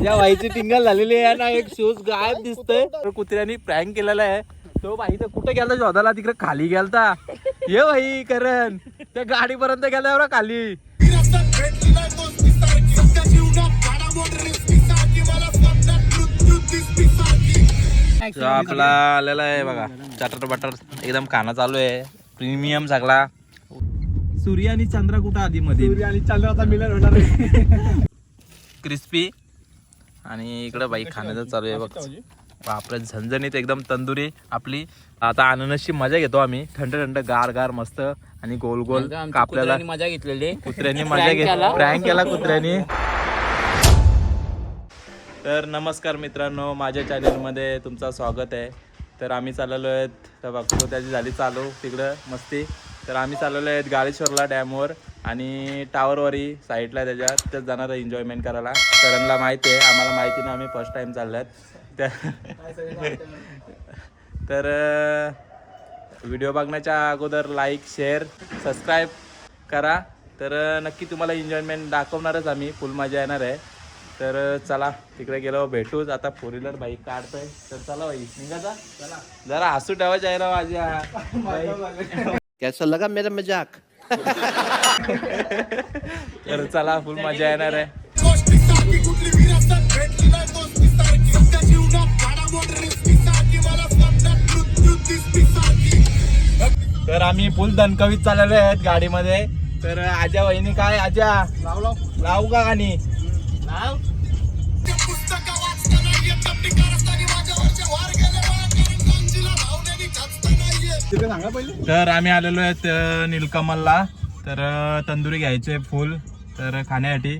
या बाईची टिंगल झालेली आहे ना, एक शूज गायब दिसतोय. कुत्र्यानी प्रँक केलेला आहे. तो बाई तर कुठे गेला शोधाला, तिकडे खाली गेलता. ये भाई करण त्या गाडीपर्यंत गेला बरं खाली. आपला आलेला आहे बघा चटर बटर, एकदम खाना चालू आहे प्रीमियम सगळा. सूर्य आणि चंद्र कुठं आधी मध्ये, सूर्य आणि चंद्राचा मिलन होणार आहे. क्रिस्पी. आणि इकडं बाई खाण्याचं चालू आहे बघ. बापरे झणझणीत एकदम तंदुरी आपली. आता अननसची मजा घेतो आम्ही, थंड थंड गार गार मस्त. आणि गोल गोल कापल्याला मजा घेतलेली, कुत्र्यांनी मजा घेतली, प्रँक केला कुत्र्यांनी. तर नमस्कार मित्रांनो, माझ्या चॅनलमध्ये तुमचं स्वागत आहे. तर आम्ही चाललेलो आहेत, तर बघतो त्याची झाली चालू तिकडं मस्ती. तर आम्ही चाललेलो आहेत गाळेश्वरला डॅमवर आणि टावरवरही साईडला त्याच्यात जाणार एन्जॉयमेंट करायला. करणला माहिती आहे, आम्हाला माहिती नाही, आम्ही फर्स्ट टाईम चाललो आहेत. तर व्हिडिओ बघण्याच्या अगोदर लाईक शेअर सबस्क्राईब करा. तर नक्की तुम्हाला एन्जॉयमेंट दाखवणारच आम्ही, फुल मजा येणार आहे. तर चला तिकडे गेलो भेटूच. आता फोर व्हीलर बाईक काढतोय, तर चला बाई निघाचा. चला जरा हसू ठेवायचं आहे ना माझ्या. कैसा लगा मेरा मजाक? तर चला फुल मजा येणार आहे. तर आम्ही फुल दणकवीत चाललेलो आहेत गाडीमध्ये. तर आजा वहिनी काय आजा लावू का गाणी लाव. तर आम्ही आलेलो आहेत नीलकमलला. तर तंदुरी घ्यायचे फुल तर खाण्यासाठी.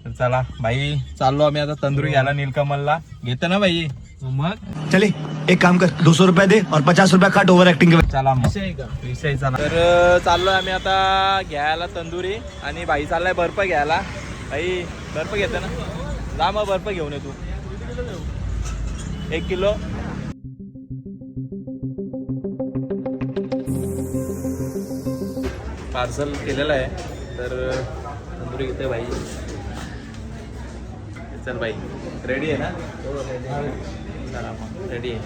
तर चला भाई चाललो आम्ही आता तंदुरी घ्यायला नीलकमलला. घेते ना भाई मग. चले एक काम कर, 200 रुपये दे और 50 रुपये काट ओव्हर एक्टिंग के. चला मग विषय चला. तर चाललोय आम्ही आता घ्यायला तंदुरी आणि भाई चाललाय बर्फ घ्यायला. भाई बर्फ घेते ना, जा मग बर्फ घेऊन ये तू 1 किलो. पार्सल केलेलं आहे. तर तंदुरी घेते भाई. चल भाई रेडी आहे ना, चला मग रेडी आहे.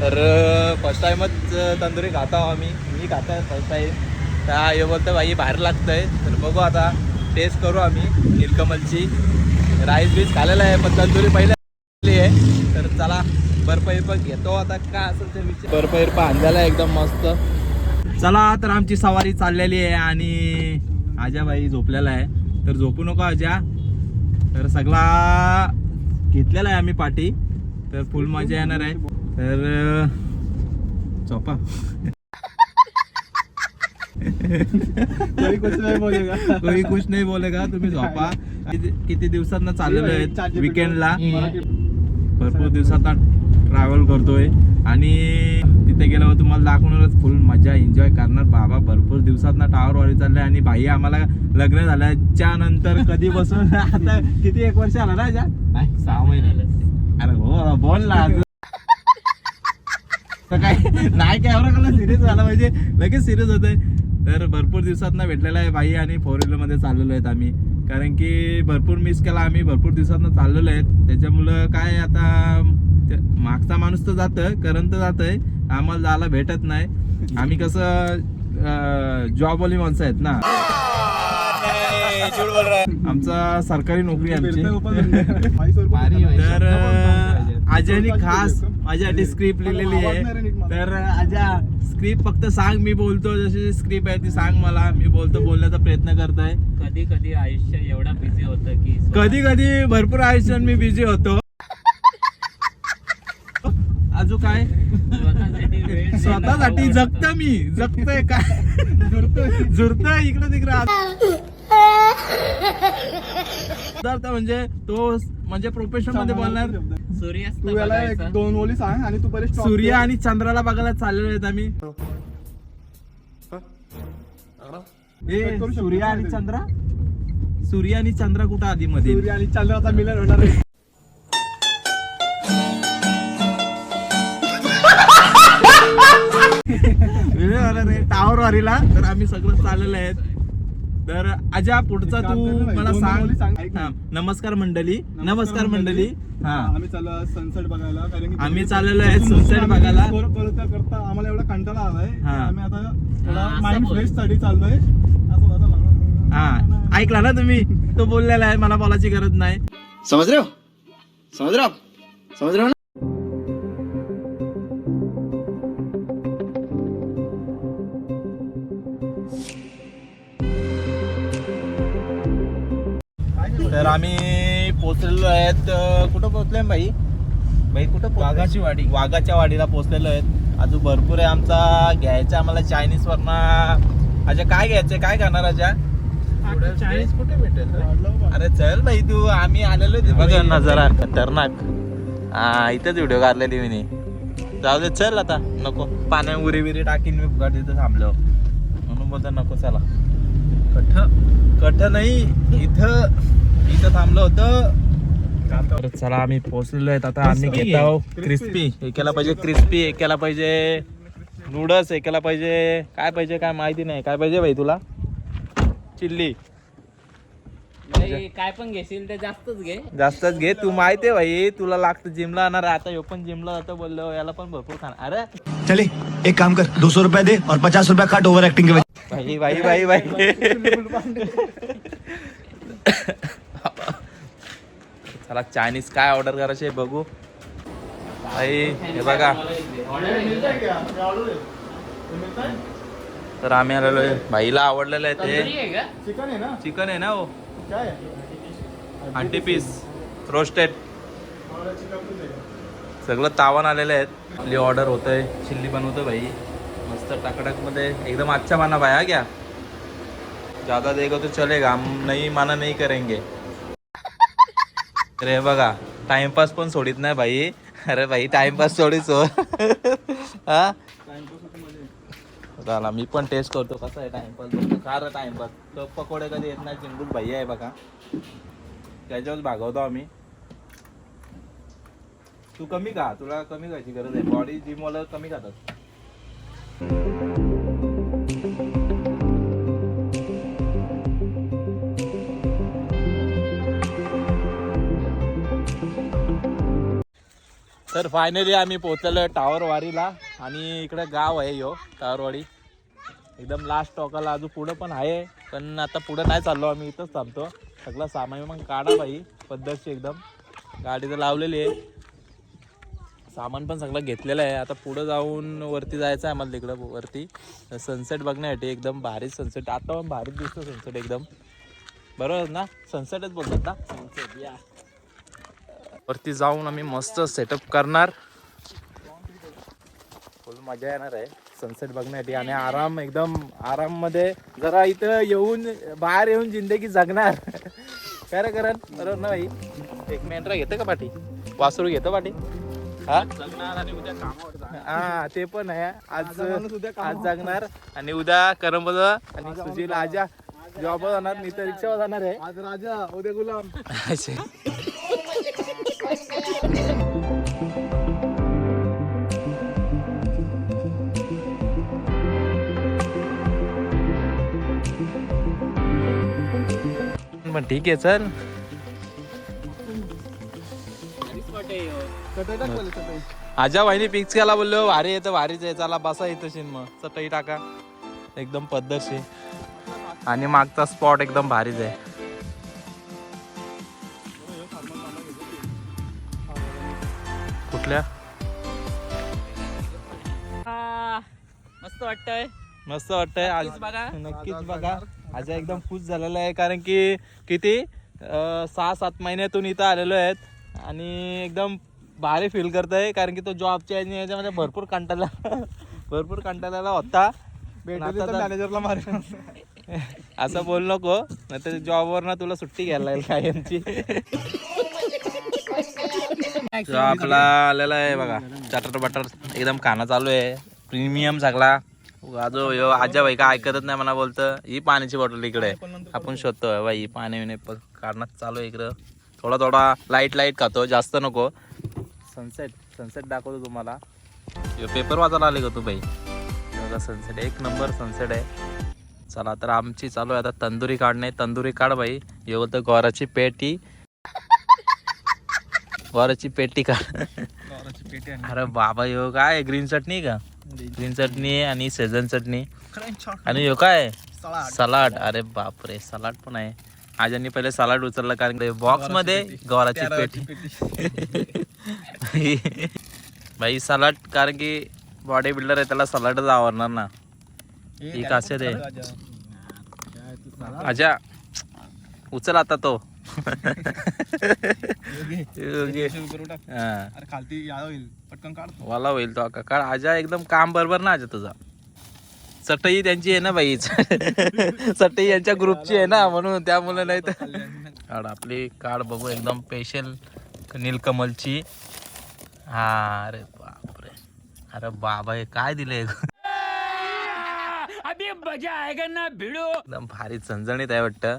तर फर्स्ट टाइमच तंदुरी खाता आम्ही, मी खाता फर्स्ट टाइम. त्या हे बोलतं भाई बाहेर लागतंय. तर बघू आता टेस्ट करू आम्ही नीलकमलची. राईस बीस खाल्लेला आहे पण तंदुरी पहिले आहे. तर चला बर्फ इर्फ घेतो आता, काय असेल ते विचार. बर्फ इर्फ आणलेला एकदम मस्त. चला तर आमची सवारी चाललेली आहे आणि आजाबाई झोपलेला आहे. तर झोपू नको आजा. तर सगळा घेतलेला आहे आम्ही पाठी. तर फुल मजा येणार आहे. तर झोपा. कोई कुछ नहीं बोलेगा. कोई कुछ नाही बोलेगा, तुम्ही झोपा. किती दिवसांना चाललेलो आहे विकेंडला. भरपूर दिवसात ट्रॅव्हल करतोय आणि तिथे गेल्यावर तुम्हाला दाखवणारच फुल मजा एन्जॉय करणार. बाबा भरपूर दिवसात ना टावरवारी चालले आणि भाई आम्हाला लग्न झाल्याच्या नंतर कधी बसून आता किती 1 वर्ष आला ना जा. नाही 6 महिने. अरे हो बोल ना. काय नाही कॅमेरा सिरियस झाला पाहिजे, लगेच सिरियस होत आहे. तर भरपूर दिवसात ना भेटलेला आहे भाई आणि 4 व्हीलर मध्ये चाललेलो आहेत आम्ही. कारण की भरपूर मिस केला आम्ही, भरपूर दिवसात चाललेलो आहेत. त्याच्यामुळं काय आता मागचा माणूस तर जातं, करण तर जातंय, आम्हाला जायला भेटत नाही. आम्ही कसं जॉबवाली माणसं आहेत ना. आमचा सरकारी नोकरी आमची. तर अजयनी खास माझ्यासाठी स्क्रिप्ट लिहिलेली आहे. तर अजय स्क्रिप्ट फक्त सांग, मी बोलतो जशी स्क्रिप्ट आहे ती सांग मला, मी बोलण्याचा प्रयत्न करतोय. कधी कधी आयुष्य एवढा बिझी होतं की कधी कधी भरपूर आयुष्यात मी बिझी होतो. अजून काय स्वतःसाठी जगतं, मी जगतोय काय झुरतोय इकडं तिकडं. म्हणजे तो म्हणजे प्रोफेशन मध्ये बोलणार. सूर्यास्त तू याला एक 2 ओळी सांग आणि तू पहिले सूर्य आणि चंद्राला बघायला चाललेलो आहेत आम्ही. सूर्य आणि चंद्र, सूर्य आणि चंद्र कुठं आधी मध्ये. सूर्य आणि चंद्राचा मिलन होणार आहे. टावर वारीला. तर आम्ही सगळं चाललेलं आहेत. तर आजा पुढचा एक काम तू कर ना भाई, मला दोन ओळी सांग, ऐक सांग. ना. हा, नमस्कार मंडळी. नमस्कार मंडळी. हा आम्ही चाललो सनसेट बघायला कारण की आम्ही चाललेलो आहे sunset बघायला. करता आम्हाला एवढा कंटाळा आलाय की हा. आम्ही आता थोडा हा, असं माइंड बोल. फ्रेश साठी चाललोय असं हा ऐकला ना तुम्ही. तो बोललेला आहे, मला बोलायची गरज नाही. समझ रहे हो समझ रहे हो आप समझ रहे हो ना तर आम्ही पोहोचलेलो आहेत. कुठं पोहोचलोय भाई? भाई कुठं वाघाची वाडी. वाघाच्या वाडीला पोहोचलेलो आहेत. अजून भरपूर आहे आमचा घ्यायचं आम्हाला चायनीज वरना. अच्छा काय घ्यायचंय, काय करणार आजा? चायनीज कुठे भेटेल? अरे चल भाई तू. आम्ही आलेलो बघ नजरा खतरनाक. हा इथंच व्हिडिओ काढलेली मी. जाऊ दे चल आता नको. पाण्या उरी विरी टाकीन मी फुकट तिथं थांबलो म्हणून बोलतो नको. चला कठ नाही इथं थांबलो होतं. तर चला आम्ही पोहोचलेलो आहेत आता. आम्ही घेत आहोत क्रिस्पी. एकाला पाहिजे क्रिस्पी, एकाला पाहिजे नूडल्स, एकाला पाहिजे काय पाहिजे काय माहिती नाही. काय पाहिजे भाई तुला? चिल्ली. काय पण घेशील ते जास्तच घे. जास्तच घे. तू माहिती आहे भाई तुला लागतं जिमला येणार. आता ह्यो पण जिमला जातो बोललो, याला पण भरपूर खाणार. अरे चले एक काम कर 200 रुपया दे और 50 रुपया काट ओवर एक्टिंग के वजह भाई भाई भाई भाई चला चायनीज काय ऑर्डर करायचे बघू. भाई हे बघा. तर आम्ही आलेलो आहे. भाईला आवडलेलं आहे ते. चिकन आहे ना? चिकन आहे ना हो. काय अंडी पीस रोस्टेड चिकन सगळं तावण आलेलं आहेत. आपली ऑर्डर होतंय. चिल्ली बनवतो भाई मस्त टाकटाक मध्ये एकदम. अच्छा बना भाई. हा क्या ज्यादा देगा तो चलेगा, हम नहीं माना नहीं करेंगे. अरे बघा टाइमपास पण सोडित नाही भाई. अरे भाई टाइमपास सोडीच हो. हा झाला. मी पण टेस्ट करतो कसा आहे टाइमपास. खरं टाइमपास. तो पकोडे कधी येत नाही. चिंगूट भाई आहे बघा त्याच्यावर भागवतो आम्ही. तू कमी खा. तुला कमी खायची गरज आहे. बॉडी जिम वाला कमी खातात. तर फायनली आम्ही पोहोचलेलो टावर वारीला. आणि इकडे गाव आहे यो टावरवाडी. एकदम लास्ट टोकाला. अजून पुढं पण आहे पण आता पुढं नाही चाललो आम्ही. इथंच थांबतो. सगळं सामान मग काढा भाई पद्धतशी एकदम. गाडी तर लावलेली आहे. सामान पण सगळं घेतलेलं आहे. आता पुढं जाऊन वरती जायचं आहे आम्हाला. तिकडं वरती सनसेट बघण्यासाठी एकदम भारी सनसेट. आता पण भारीच दिसतो सनसेट एकदम. बरोबर ना? सनसेटच बोलतात ना? सनसेट या. वरती जाऊन आम्ही मस्त सेटअप करणार. फुल मजा येणार आहे सनसेट बघण्यासाठी. आणि आराम एकदम आराम मध्ये जरा इथं येऊन बाहेर येऊन जिंदगी जगणार. काय रे करण? बरोबर ना भाई? एक मेंढरा घेतं का पाठी? वासरू घेतं पाठी? हा ते पण आहे. आज जगणार आणि उद्या करंबज आणि सुशील आजा जॉब जाणार. मी तर रिक्षावर जाणार आहे. आज राजा उद्या गुलाम. पण ठीक आहे चल. आजा वाहिनी पिक्स केला बोललो. भारी येतं भारीच आहे. चला बसा येतं शिन मग चटई टाका एकदम पद्धतशीर. आणि मागचा स्पॉट एकदम भारीच आहे. कुठल्या? मस्त वाटतंय. मस्त वाटतंय. आज बघा. नक्कीच बघा. आज एकदम खुश झालेला आहे कारण की किती 6-7 महिन्यातून इथं आलेलो आहेत. आणि एकदम भारी फील करतोय कारण की तो जॉबच्या याच्यामध्ये भरपूर कंटाळलेला होता. मॅनेजरला मारे. असं बोल नको नाही तर जॉबवर ना तुला सुट्टी घ्यायला लागेल कायमची. आपला आलेला आहे बघा चटर बटर एकदम खाना चालू आहे. प्रीमियम सगळा. आजो यो आजा भाई का ऐकतच नाही मला बोलतं ही पाण्याची बॉटल इकडे आपण शोधतो बाई. पाणी विणे काढण्यात चालू आहे इकडं. थोडा लाईट खातो जास्त नको. सनसेट दाखवतो तुम्हाला. पेपर वाचायला आले का तू बाई? बघा सनसेट एक नंबर सनसेट आहे. चला तर आमची चालू आहे आता तंदुरी काढणे. तंदुरी काढ बाई. हे बोलतं गोराची पेटी. गोराची पेटी काढ. गावाची पेटी आणि अरे बाबा ह्यो काय ग्रीन चटणी का? ग्रीन चटणी आणि सेजन चटणी आणि ह्यो काय सलाड. अरे बापरे सलाड पण आहे. आजांनी पहिले सलाड उचलला कारण बॉक्स मध्ये गवाराची पेटी. भाई सलाड कारण की बॉडी बिल्डर आहे त्याला सलाडच आवडणार ना. ही कासे दे आजा उचल आता तो. अरे खालती या होईल पटकन काढ. वाला होईल तो काळ आजा एकदम काम बरोबर ना आजा तुझा. चटई त्यांची आहे ना बाई. चटई यांच्या ग्रुपची आहे ना म्हणून त्यामुळे नाही तर काढ आपली काढ बघू एकदम स्पेशल नीलकमलची. हा अरे बापरे. अरे बाबा हे काय दिलंय एकदम भारी झणझणीत आहे वाटतं.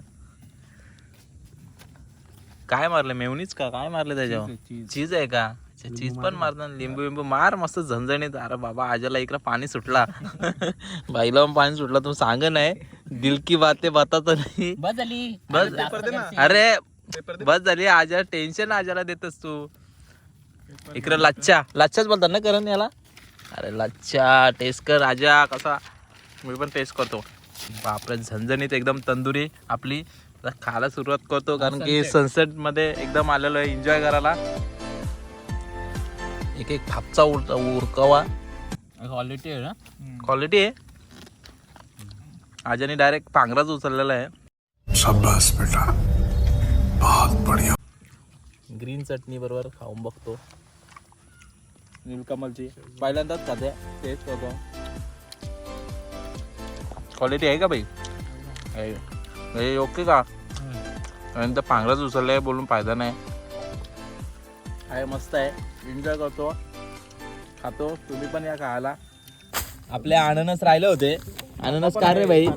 काय मारलं मेवणीच का काय मारलं त्याच्यावर? चीज आहे का? चीज पण मारतात. लिंबू बिंबू मार मस्त झणझणीत. अरे बाबा आजाला इकडं पाणी सुटला. बाईला पण पाणी सुटला. तू सांग नाही दिल की बाते बतात नाही. बस झाली. बस अरे बस झाली. आजा टेन्शन आजाला देतस तू. इकडं लच्छाच बोलतात ना करण याला. अरे लच्छा टेस्ट कर आजा कसा. मी पण टेस्ट करतो. बापरे झणझणीत एकदम तंदुरी आपली. आता खायला सुरुवात करतो कारण की सनसेट मध्ये एकदम आलेलो आहे एन्जॉय करायला. एक एक थापचा उरकावा. क्वालिटी आहे ना. क्वालिटी आहे. आजाने डायरेक्ट पांघराच उचललेला आहे. शाबाश बेटा बहुत बढ़िया. ग्रीन चटणी बरोबर खाऊन बघतो. नीलकमलची पहिल्यांदाच खाते टेस्ट करतो. क्वालिटी आहे का बाई? हे ओके का? आणि पांघराच उचललाय बोलून फायदा नाही. आहे मस्त आहे. एन्जॉय करतो खातो. तुम्ही पण या खायला. आपले अननस राहिले होते. अननस का रे बाई?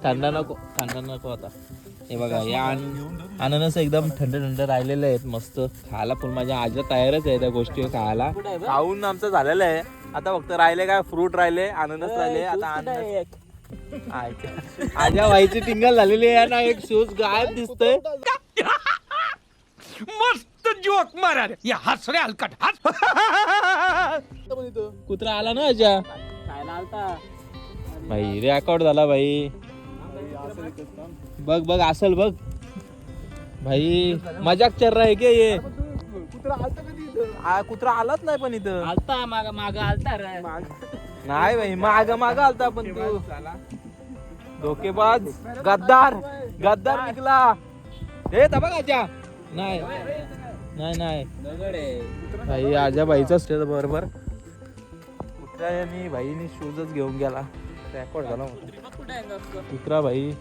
थंड नको आता. हे बघा या अननस एकदम थंड राहिलेले आहेत मस्त खायला. पण माझ्या आजा तयारच आहे त्या गोष्टी खायला. खाऊन आमचं झालेलं आहे. आता फक्त राहिले काय फ्रूट राहिले अननस राहिले. आता अननस आजा व्हायची टिंगल झालेली आहे ना. एक शूज गायब दिसतोय. मस्त जोक मारा रे या हस रे हलकट हस. कुत्रा आला ना आजा. खायला आलता. भाई रेकॉर्ड झाला भाई. बघ असल बघ भाई. मजाक चल रहा है क्या ये? कुत्रा आलाच नाही पण इथं. आलता माग आलता रे. नाही भाई माग आलता पण तू धोकेबाज गद्दार निघला. हे बघ आजा. नाही भाई आजा भाईचा स्टेज बरोबर कुत्र्यानी भाईनी शूजच घेऊन गेला. रेकॉर्ड झाला कुत्रा भाई.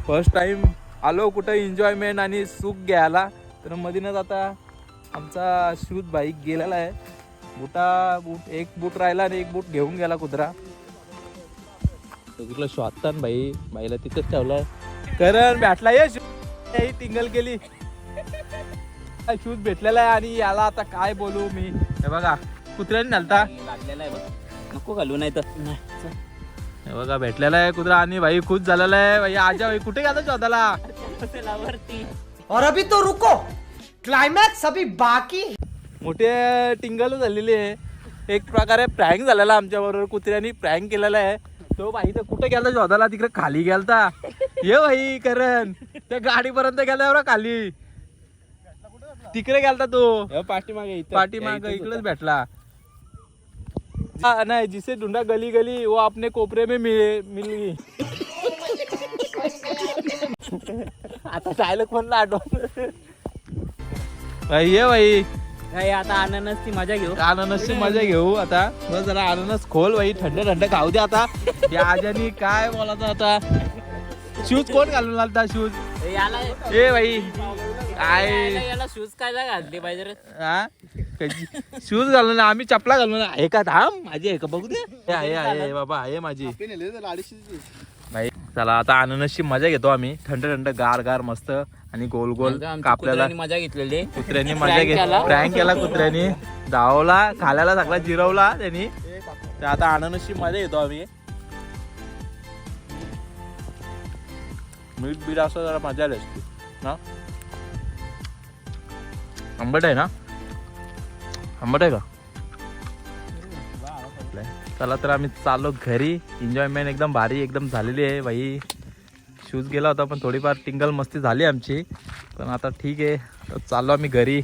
फर्स्ट टाइम आलो कुठं एन्जॉयमेंट आणि सुख घ्यायला. तर मधीनच आता आमचा शूज बाईक गेलेला आहे. एक बूट राहिला आणि एक बूट घेऊन गेला कुत्रा. तिकडलं शॉथतान बाईला तिथंच ठेवलाय. करण भेटला ये टिंगल केली. शूज भेटलेला आहे आणि याला आता काय बोलू मी. हे बघा कुत्र्याने घालता लागलेला आहे बघ. नको घालू नाही तर. हे बघा भेटलेला आहे कुत्रा आणि भाई खुश झालेला आहे. भाई आजा भाई कुठे गेला शोधाला? वरती. और अभी तो रुको क्लाइमैक्स अभी बाकी. मोठे टिंगल झालेली आहे. एक प्रकारे प्रँक झालेला आमच्या बरोबर. कुत्र्यानी प्रँक केलेला आहे. तो भाई तर कुठे गेला शोधाला? तिकडे खाली गेलता. ये भाई करण त्या गाडीपर्यंत गेला बरं खाली. तिकडे गेलता तो पाठीमाग इकडेच भेटला. नहीं जिसे ढूंढा गली गली वो अपने कोपरे में मिल गई. आता डायलॉग म्हणला आठवण. भाई ये भाई काय आता अननसची मजा घेऊ. अननसची मजा घेऊ आता. बस जरा अननस खोल भाई. थंड खाऊ दे आता. या आजानी काय बोलायचं आता. शूज कोण घालून आलता शूज? याला ए भाई काय याला शूज काय घातली पाहिजे रे. हा शूज घालून आम्ही चपला घालून. हे का थांब माझी आहे का बघू दे. आहे बाबा आहे माझी भाई. चला आता अननसची मजा घेतो आम्ही. थंड गार मस्त. आणि गोल गोल आमच्या कापल्याला कुत्र्याने मजा घेतलेली कुत्र्यांनी मजा Prank घेत केला. प्रँक केला कुत्र्यानी धावला खाल्याला सगळा जिरवला त्यांनी तर आता अननसची मजा येतो आम्ही मीठ बीठ असं जरा मजा आली असती ना आंबट आहे ना आंबट आहे का चला तर आम्ही चाललो घरी एन्जॉयमेंट एकदम भारी एकदम झालेली आहे भाई शूज गेला होता पण थोडीफार टिंगल मस्ती झाली आमची पण आता ठीक आहे तर चाललो आम्ही घरी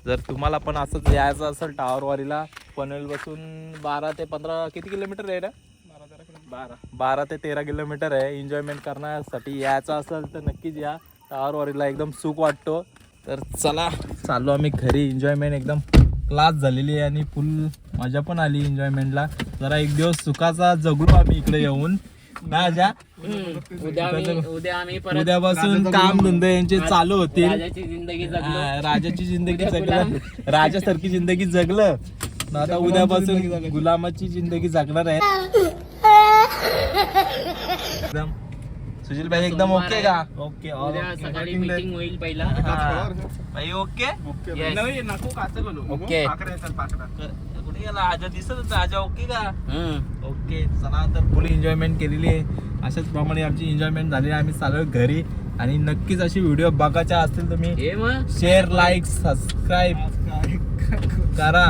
जर तुम्हाला पण असंच यायचं असेल टावरवारीला पनवेलपासून 12 ते 15 किती किलोमीटर आहे ना 12 ते 13 किलोमीटर आहे एन्जॉयमेंट करण्यासाठी यायचं असेल तर नक्कीच या टावरवारीला एकदम सुख वाटतो तर चला चाललो आम्ही घरी एन्जॉयमेंट एकदम क्लास झालेली आहे आणि फुल मजा पण आली एन्जॉयमेंटला जरा एक दिवस सुखाचा जगलो आम्ही इकडे येऊन ना आजा उद्या आम्ही परत उद्यापासून काम धंदे यांचे चालू होतील राजाची जिंदगी जगलो राजाची जिंदगी जगलं राजासारखी जिंदगी जगलं ना आता उद्यापासून गुलामाची जिंदगी जगणार आहे एकदम सुशील भाई एकदम ओके का ओके उद्या सकाळी मीटिंग होईल पहिला भाई ओके Yes. ओके कुठे गेला आजा दिसत होता आजा ओके का ओके चला तर फुल एन्जॉयमेंट केलेली आहे अशाच प्रमाणे आमची एन्जॉयमेंट झाली आहे आम्ही चालू घरी आणि नक्कीच अशी व्हिडिओ बघायच्या असतील तुम्ही हे मग शेअर लाईक सबस्क्राईब करा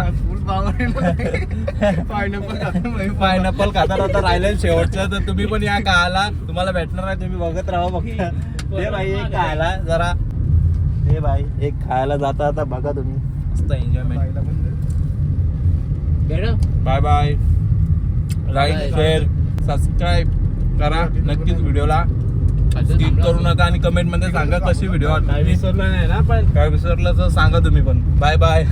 पायनॅपल खातात आता राहिलं शेवटचं तर तुम्ही पण या खायला तुम्हाला भेटणार आहे तुम्ही बघत राहा फक्त हे भाई एक खायला जरा हे भाई एक खायला जाता आता बघा तुम्ही मस्त enjoyment bye bye like share subscribe करा नक्कीच व्हिडिओला स्किप करू नका आणि कमेंट मध्ये सांगा कशी व्हिडिओ विसरलं नाही ना पण काय विसरलं तर सांगा तुम्ही पण बाय बाय